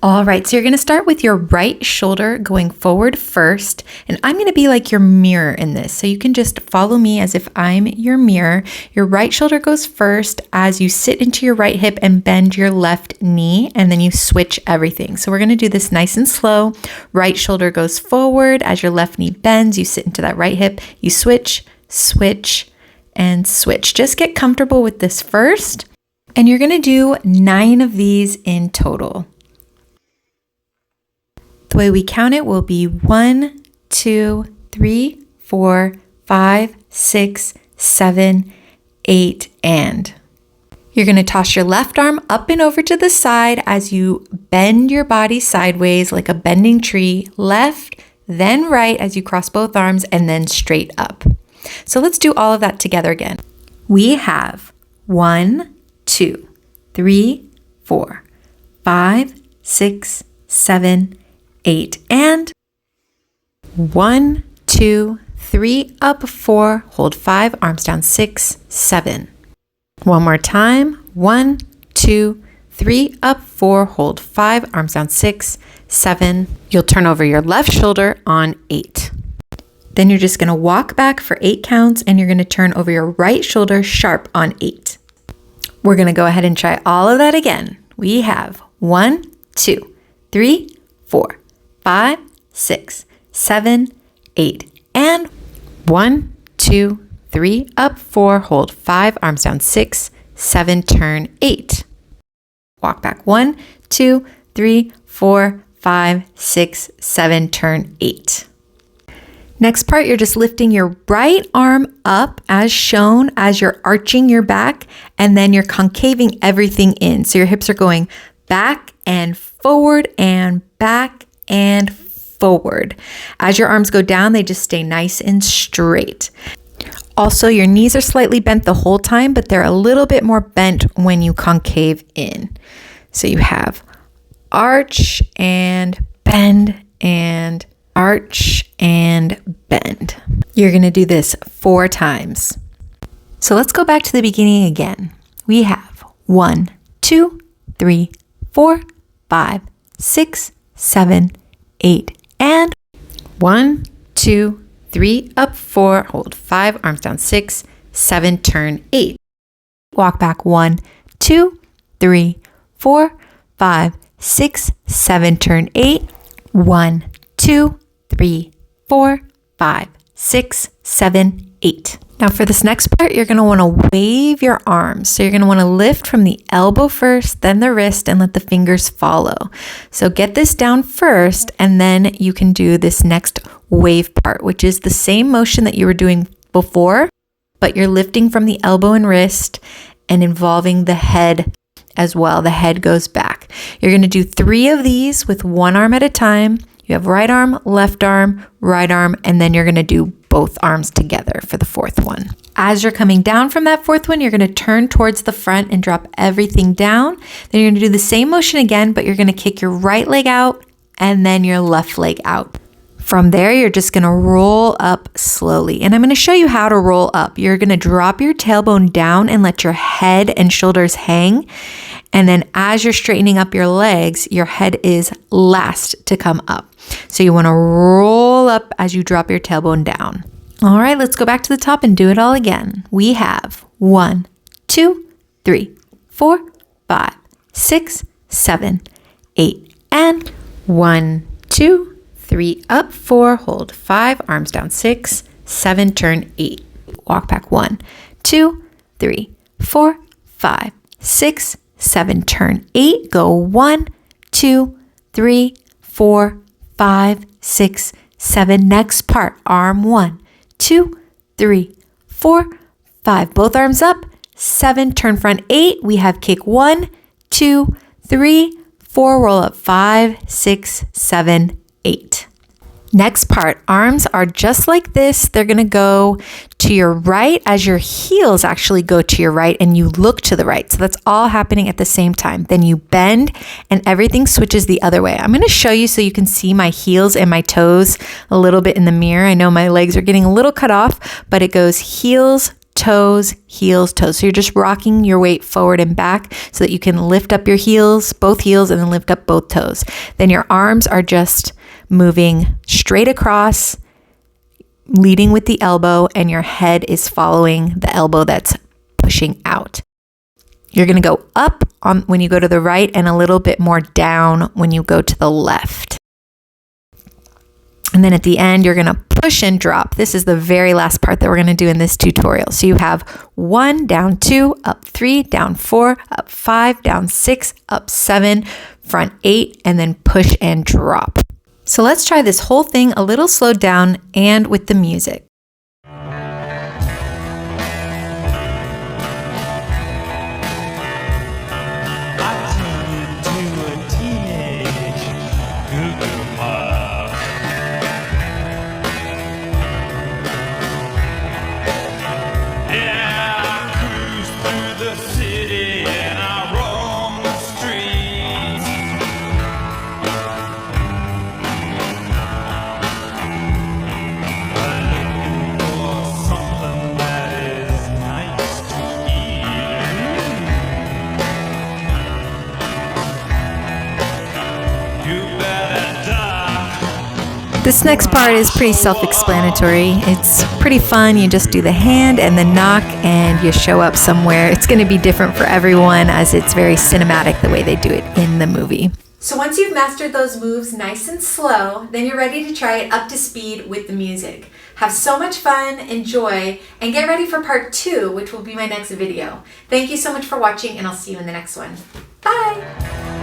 All right, so you're gonna start with your right shoulder going forward first, and I'm gonna be like your mirror in this. So you can just follow me as if I'm your mirror. Your right shoulder goes first as you sit into your right hip and bend your left knee, and then you switch everything. So we're gonna do this nice and slow. Right shoulder goes forward as your left knee bends, you sit into that right hip, you switch, switch, and switch. Just get comfortable with this first, and you're gonna do 9 of these in total. The way we count it will be 1, 2, 3, 4, 5, 6, 7, 8, and. You're going to toss your left arm up and over to the side as you bend your body sideways like a bending tree, left, then right as you cross both arms, and then straight up. So let's do all of that together again. We have 1, 2, 3, 4, 5, 6, 7, 8, and 1, 2, 3, up, 4, hold 5, arms down, 6, 7. One more time, 1, 2, 3, up, 4, hold 5, arms down, 6, 7. You'll turn over your left shoulder on 8. Then you're just gonna walk back for 8 counts, and you're gonna turn over your right shoulder sharp on 8. We're gonna go ahead and try all of that again. We have 1, 2, 3, 4, 5, 6, 7, 8, and 1, 2, 3, up, 4, hold 5, arms down, 6, 7, turn 8. Walk back 1, 2, 3, 4, 5, 6, 7, turn 8. Next part, you're just lifting your right arm up as shown as you're arching your back, and then you're concaving everything in. So your hips are going back and forward and back and forward. As your arms go down, they just stay nice and straight. Also, your knees are slightly bent the whole time, but they're a little bit more bent when you concave in. So you have arch and bend and arch and bend. You're going to do this 4 times. So let's go back to the beginning again. We have 1, 2, 3, 4, 5, 6, 7, 8, and 1, 2, 3, up, 4, hold 5, arms down, 6, 7, turn 8. Walk back 1, 2, 3, 4, 5, 6, 7, turn 8. 1, 2, 3, 4, 5, 6, 7, 8. Now for this next part, you're going to want to wave your arms. So you're going to want to lift from the elbow first, then the wrist, and let the fingers follow. So get this down first, and then you can do this next wave part, which is the same motion that you were doing before, but you're lifting from the elbow and wrist and involving the head as well. The head goes back. You're going to do 3 of these with one arm at a time. You have right arm, right arm, and then you're going to do both arms together for the 4th one. As you're coming down from that 4th one, you're going to turn towards the front and drop everything down. Then you're going to do the same motion again, but you're going to kick your right leg out and then your left leg out. From there, you're just going to roll up slowly. And I'm going to show you how to roll up. You're going to drop your tailbone down and let your head and shoulders hang. And then as you're straightening up your legs, your head is last to come up. So you want to roll up as you drop your tailbone down. All right, let's go back to the top and do it all again. We have 1, 2, 3, 4, 5, 6, 7, 8, and 1, 2, 3, up, 4, hold 5, arms down, 6, 7, turn 8. Walk back 1, 2, 3, 4, 5, 6, 7, turn 8. Go 1, 2, 3, 4, 5, 6, 7. Next part, arm 1, 2, 3, 4, 5. Both arms up, 7, turn front 8. We have kick 1, 2, 3, 4, roll up 5, 6, 7, 8. Next part, arms are just like this. They're going to go to your right as your heels actually go to your right and you look to the right. So that's all happening at the same time. Then you bend and everything switches the other way. I'm going to show you so you can see my heels and my toes a little bit in the mirror. I know my legs are getting a little cut off, but it goes heels toes, heels, toes. So you're just rocking your weight forward and back so that you can lift up your heels, both heels, and then lift up both toes. Then your arms are just moving straight across, leading with the elbow, and your head is following the elbow that's pushing out. You're going to go up when you go to the right and a little bit more down when you go to the left. And then at the end, you're going to push and drop. This is the very last part that we're going to do in this tutorial. So you have 1, down 2, up 3, down 4, up 5, down 6, up 7, front 8, and then push and drop. So let's try this whole thing a little slowed down and with the music. This next part is pretty self-explanatory. It's pretty fun. You just do the hand and the knock and you show up somewhere. It's going to be different for everyone as it's very cinematic the way they do it in the movie. So once you've mastered those moves nice and slow, then you're ready to try it up to speed with the music. Have so much fun, enjoy, and get ready for part 2, which will be my next video. Thank you so much for watching, and I'll see you in the next one. Bye!